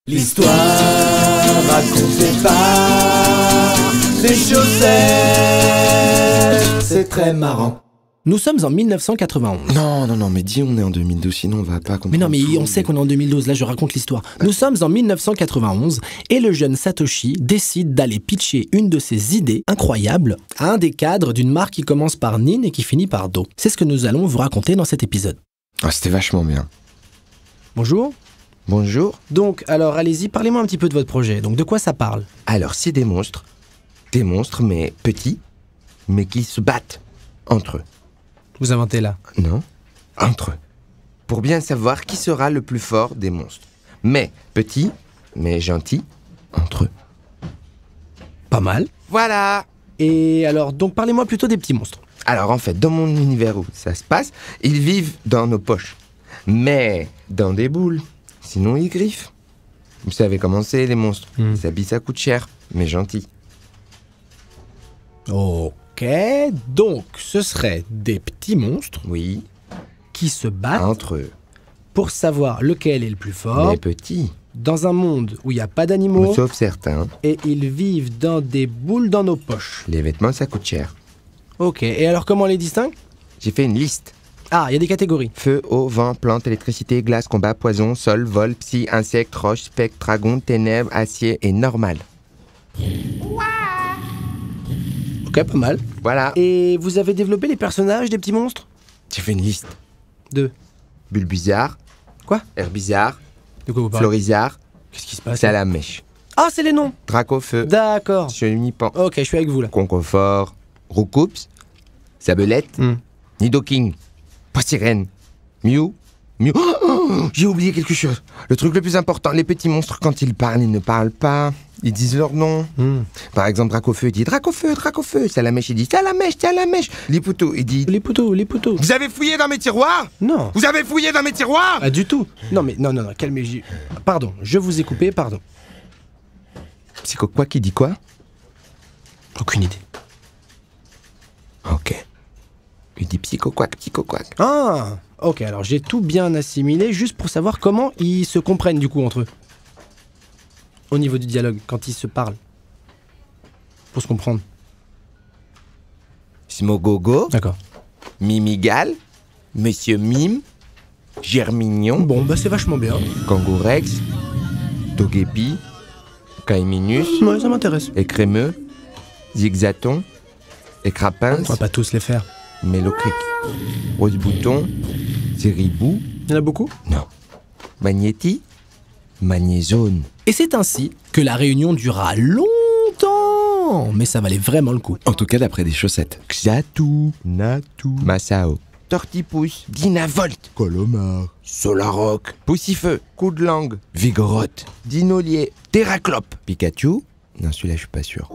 L'histoire racontée par les chaussettes, c'est très marrant. Nous sommes en 1991. Non, mais dis on est en 2012, sinon on va pas comprendre. Mais non, mais tout. on sait qu'on est en 2012, là je raconte l'histoire. Nous sommes en 1991 et le jeune Satoshi décide d'aller pitcher une de ses idées incroyables à un des cadres d'une marque qui commence par Nin et qui finit par Do. C'est ce que nous allons vous raconter dans cet épisode. Ah, c'était vachement bien. Bonjour. Bonjour. Donc, alors allez-y, parlez-moi un petit peu de votre projet. Donc de quoi ça parle? Alors, c'est des monstres mais petits, mais qui se battent entre eux. Vous inventez là. Non, entre eux. Pour bien savoir qui sera le plus fort des monstres. Mais petits, mais gentils, entre eux. Pas mal. Voilà. Et alors, donc parlez-moi plutôt des petits monstres. Alors en fait, dans mon univers où ça se passe, ils vivent dans nos poches. Mais dans des boules. Sinon, ils griffent. Vous savez comment c'est, les monstres. Les habits, ça coûte cher, mais gentils. Ok, donc ce serait des petits monstres Oui, qui se battent entre eux. pour savoir lequel est le plus fort Mais petits, dans un monde où il n'y a pas d'animaux sauf certains. et ils vivent dans des boules dans nos poches. Les vêtements, ça coûte cher. Ok, et alors comment on les distingue? J'ai fait une liste. Ah, il y a des catégories. Feu, eau, vent, plante, électricité, glace, combat, poison, sol, vol, psy, insecte, roche, spectre, dragon, ténèbres, acier et normal. Ok, pas mal. Voilà. Et vous avez développé les personnages des petits monstres? J'ai fait une liste. Deux. Bulbizarre. Quoi? Herbizarre. De quoi vous parlez? Florizarre. Qu'est-ce qui se passe? Salamèche. Ah, c'est les noms. Dracofeu. D'accord. Chenipan. Ok, je suis avec vous là. Concoffort. Roucoups. Sabelette. Nidoking. Poissirène. Mew. J'ai oublié quelque chose. Le truc le plus important, les petits monstres, quand ils parlent, ils ne parlent pas. Ils disent leur nom. Par exemple, Dracofeu, il dit Dracofeu, Dracofeu. Salamèche, il dit Salamèche, Salamèche. Lipoutou, il dit Les poteaux, les poteaux. Vous avez fouillé dans mes tiroirs? Non. Vous avez fouillé dans mes tiroirs? Ah, du tout. Non, mais non, calmez-vous. Pardon, je vous ai coupé, pardon. Psycho quoi qui dit quoi? Aucune idée. Ok. Il dit psycho quack, psycho quack. Ah, ok, alors j'ai tout bien assimilé juste pour savoir comment ils se comprennent du coup entre eux. Au niveau du dialogue, quand ils se parlent. Pour se comprendre. Smogogo, D'accord. Mimigal, Monsieur Mime, Germignon, Bon, bah c'est vachement bien. Kangourex, Togepi, Caiminus, Ouais, ça m'intéresse. Écrémeux, Zigzaton, Écrapins, On va pas tous les faire. Mélocric, Rose-Bouton, Zéribou, Il y en a beaucoup? non, Magnéti, Magnézone. Et c'est ainsi que la réunion dura longtemps. Mais ça valait vraiment le coup. En tout cas, d'après des chaussettes. Xatu, Natu, Masao, Tortipousse, Dinavolt, Colomar, Solaroc, Poussifeu, Coup de langue, Vigorotte, Dinolier, Terraclope, Pikachu. Non, celui-là, je suis pas sûr.